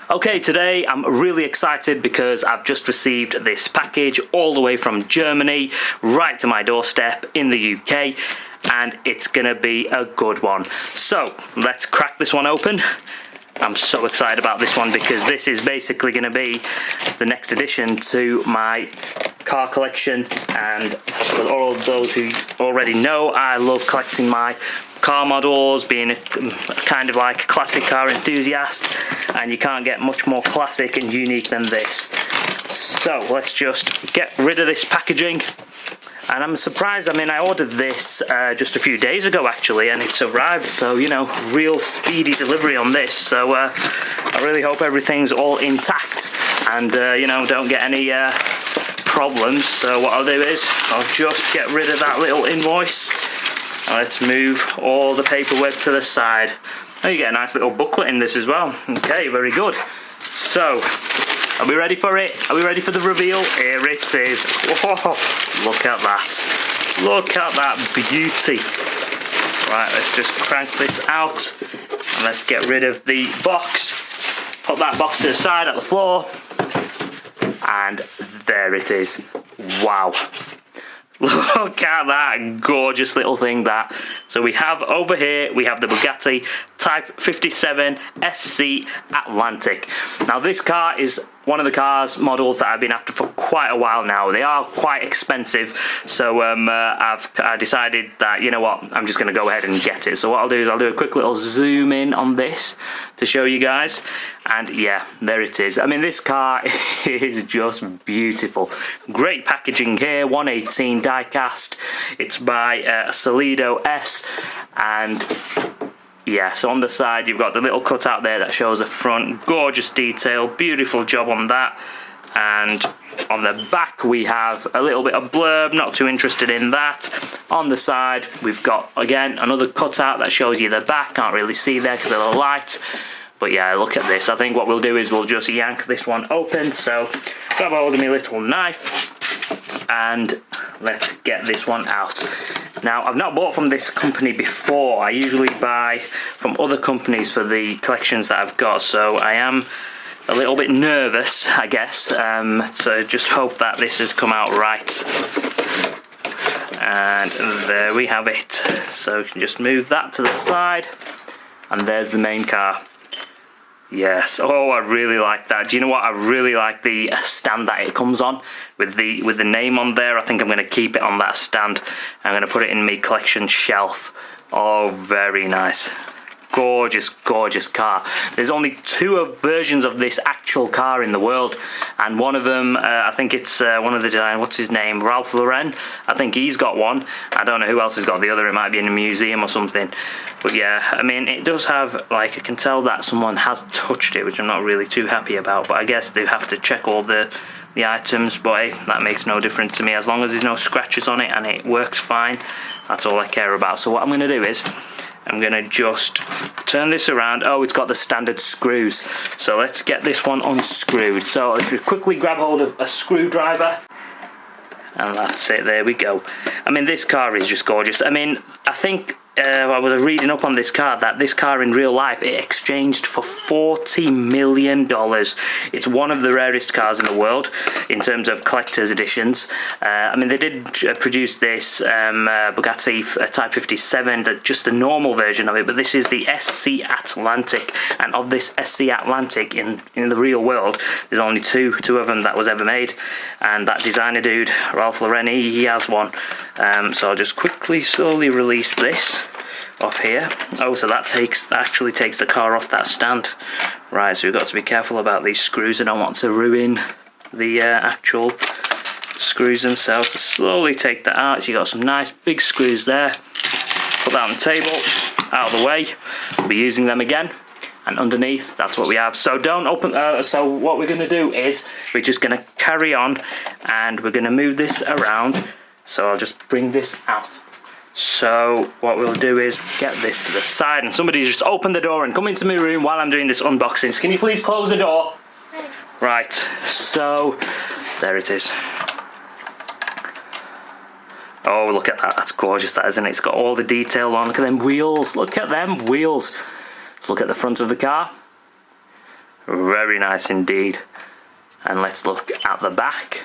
Okay, today I'm really excited because I've just received this package all the way from Germany right to my doorstep in the UK, and it's gonna be a good one. So let's crack this one open. I'm so excited about this one because this is basically going to be the next addition to my car collection, and for all of those who already know, I love collecting my car models, being a kind of like a classic car enthusiast, and you can't get much more classic and unique than this. So let's just get rid of this packaging. And I'm surprised, I mean, I ordered this just a few days ago actually, and it's arrived, so, you know, real speedy delivery on this. So I really hope everything's all intact and, you know, don't get any problems. So what I'll do is I'll just get rid of that little invoice, and let's move all the paperwork to the side. Oh, you get a nice little booklet in this as well. Okay, very good. So, are we ready for it? Are we ready for the reveal? Here it is. Whoa, look at that. Look at that beauty. Right, let's just crank this out and let's get rid of the box. Put that box to the side at the floor. And there it is. Wow. Look at that gorgeous little thing that. So we have over here, we have the Bugatti Type 57 SC Atlantic. Now this car is one of the models that I've been after for quite a while now. They are quite expensive, so I decided that, you know what, I'm just going to go ahead and get it. So what I'll do is I'll do a quick little zoom in on this to show you guys, and yeah, there it is. I mean, this car is just beautiful. Great packaging here, 118 die cast. It's by Solido S, and yeah, so on the side you've got the little cutout there that shows the front. Gorgeous detail, beautiful job on that. And on the back we have a little bit of blurb, not too interested in that. On the side we've got, again, another cutout that shows you the back. Can't really see there because of the light. But yeah, look at this. I think what we'll do is we'll just yank this one open. So grab hold of my little knife and let's get this one out. Now, I've not bought from this company before. I usually buy from other companies for the collections that I've got, so I am a little bit nervous, I guess. So just hope that this has come out right. And there we have it. So we can just move that to the side, and there's the main car. Yes, oh, I really like that. Do you know what? I really like the stand that it comes on with the name on there. I think I'm going to keep it on that stand. I'm going to put it in my collection shelf. Oh, very nice. Gorgeous, gorgeous car. There's only two versions of this actual car in the world, and one of them, I think it's one of the designers, what's his name, Ralph Lauren. I think he's got one. I don't know who else has got the other. It might be in a museum or something. But yeah, I mean, it does have, like, I can tell that someone has touched it, which I'm not really too happy about. But I guess they have to check all the items. But hey, that makes no difference to me. As long as there's no scratches on it and it works fine, that's all I care about. So what I'm going to do is I'm going to just turn this around. Oh, it's got the standard screws. So let's get this one unscrewed. So let's just quickly grab hold of a screwdriver. And that's it, there we go. I mean, this car is just gorgeous. I mean, I think I was reading up on this car that this car in real life, it exchanged for $40 million. It's one of the rarest cars in the world in terms of collector's editions. I mean, they did produce this Bugatti Type 57, just a normal version of it, but this is the SC Atlantic, and of this SC Atlantic in the real world, there's only two of them that was ever made, and that designer dude, Ralph Lauren, he has one. So I'll just quickly, slowly release this off here. Oh, so that actually takes the car off that stand. Right, so we've got to be careful about these screws. I don't want to ruin the actual screws themselves. So slowly take that out. So you've got some nice big screws there. Put that on the table, out of the way. We'll be using them again. And underneath, that's what we have. So don't open, so what we're gonna do is, we're just gonna carry on and we're gonna move this around. So I'll just bring this out. So what we'll do is get this to the side, and somebody just open the door and come into my room while I'm doing this unboxing. Can you please close the door? Right, so there it is. Oh, look at that, that's gorgeous, that, isn't it? It's got all the detail on. Look at them wheels, look at them wheels. Let's look at the front of the car. Very nice indeed. And let's look at the back.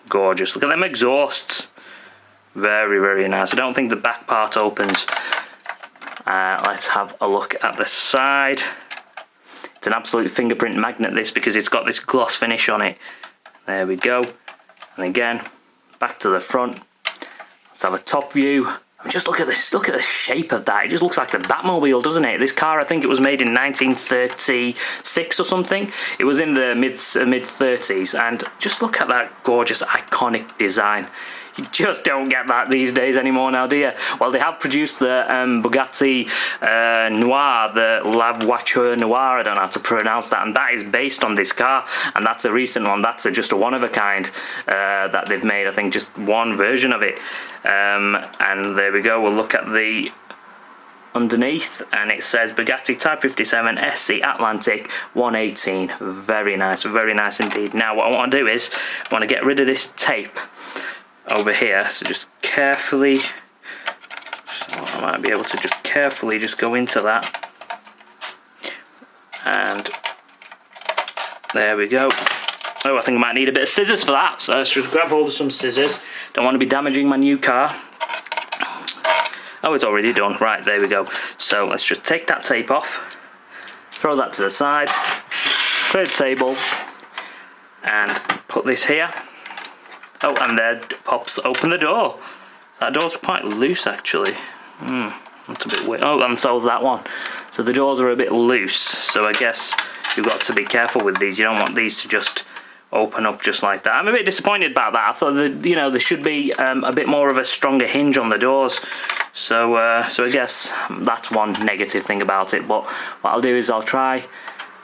Gorgeous. Look at them exhausts. Very, very nice. I don't think the back part opens. Let's have a look at the side. It's an absolute fingerprint magnet, this, because it's got this gloss finish on it. There we go. And again, back to the front. Let's have a top view. Just look at this. Look at the shape of that. It just looks like the Batmobile, doesn't it? This car, I think it was made in 1936 or something. It was in the mid 30s, and just look at that gorgeous, iconic design. You just don't get that these days anymore now, do you? Well, they have produced the Bugatti Noir, the La Voiture Noire, I don't know how to pronounce that, and that is based on this car, and that's a recent one. That's just a one-of-a-kind that they've made, I think just one version of it. And there we go, we'll look at the underneath, and it says Bugatti Type 57 SC Atlantic 118. Very nice indeed. Now what I want to do is, I want to get rid of this tape over here, so just carefully, so I might be able to just carefully just go into that, and there we go. Oh, I think I might need a bit of scissors for that, so let's just grab hold of some scissors. Don't want to be damaging my new car. Oh, it's already done. Right, there we go. So let's just take that tape off, throw that to the side, clear the table, and put this here. Oh, and there pops open the door. That door's quite loose, actually. That's a bit weird. Oh, and so's that one. So the doors are a bit loose, so I guess you've got to be careful with these. You don't want these to just open up just like that. I'm a bit disappointed about that. I thought that, you know, there should be a bit more of a stronger hinge on the doors. So I guess that's one negative thing about it. But what I'll do is I'll try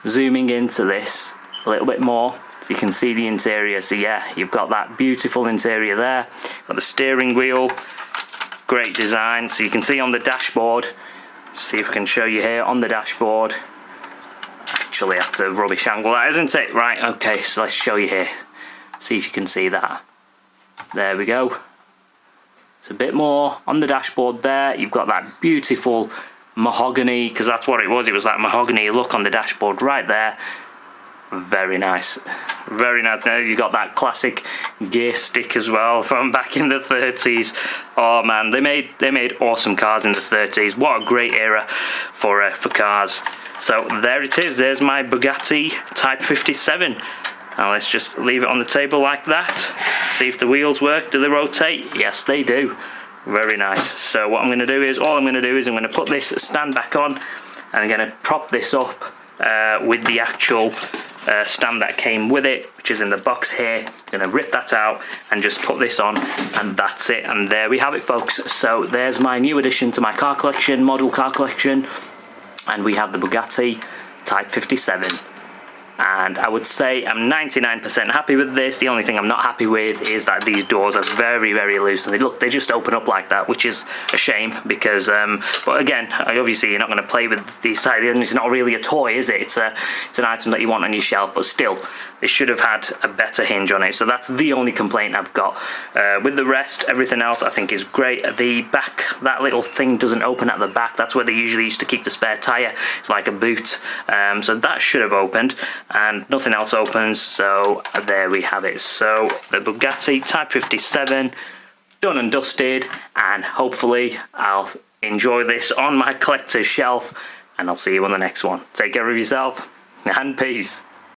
zooming into this a little bit more, so you can see the interior. So yeah, you've got that beautiful interior there. Got the steering wheel, great design. So you can see on the dashboard, see if I can show you here on the dashboard. Actually, that's a rubbish angle, that, isn't it? Right, okay, so let's show you here. See if you can see that. There we go. It's a bit more on the dashboard there. You've got that beautiful mahogany, because that's what it was. It was that mahogany look on the dashboard right there. Very nice, very nice. Now you've got that classic gear stick as well from back in the 30s. Oh man, they made awesome cars in the 30s. What a great era for cars. So there it is. There's my Bugatti Type 57. Now let's just leave it on the table like that. See if the wheels work. Do they rotate? Yes, they do. Very nice. So what I'm going to do is, I'm going to put this stand back on, and I'm going to prop this up with the actual stand that came with it, which is in the box here. I'm going to rip that out and just put this on, and that's it. And there we have it, folks. So there's my new addition to my car collection, model car collection, and we have the Bugatti Type 57. And I would say I'm 99% happy with this. The only thing I'm not happy with is that these doors are very, very loose, and they just open up like that, which is a shame because, but again, obviously you're not going to play with these sides. It's not really a toy, is it? It's an item that you want on your shelf, but still, they should have had a better hinge on it. So that's the only complaint I've got. With the rest, everything else I think is great. The back, that little thing doesn't open at the back. That's where they usually used to keep the spare tyre. It's like a boot. So that should have opened, and nothing else opens. So there we have it. So the Bugatti Type 57, done and dusted, and hopefully I'll enjoy this on my collector's shelf, and I'll see you on the next one. Take care of yourself, and peace.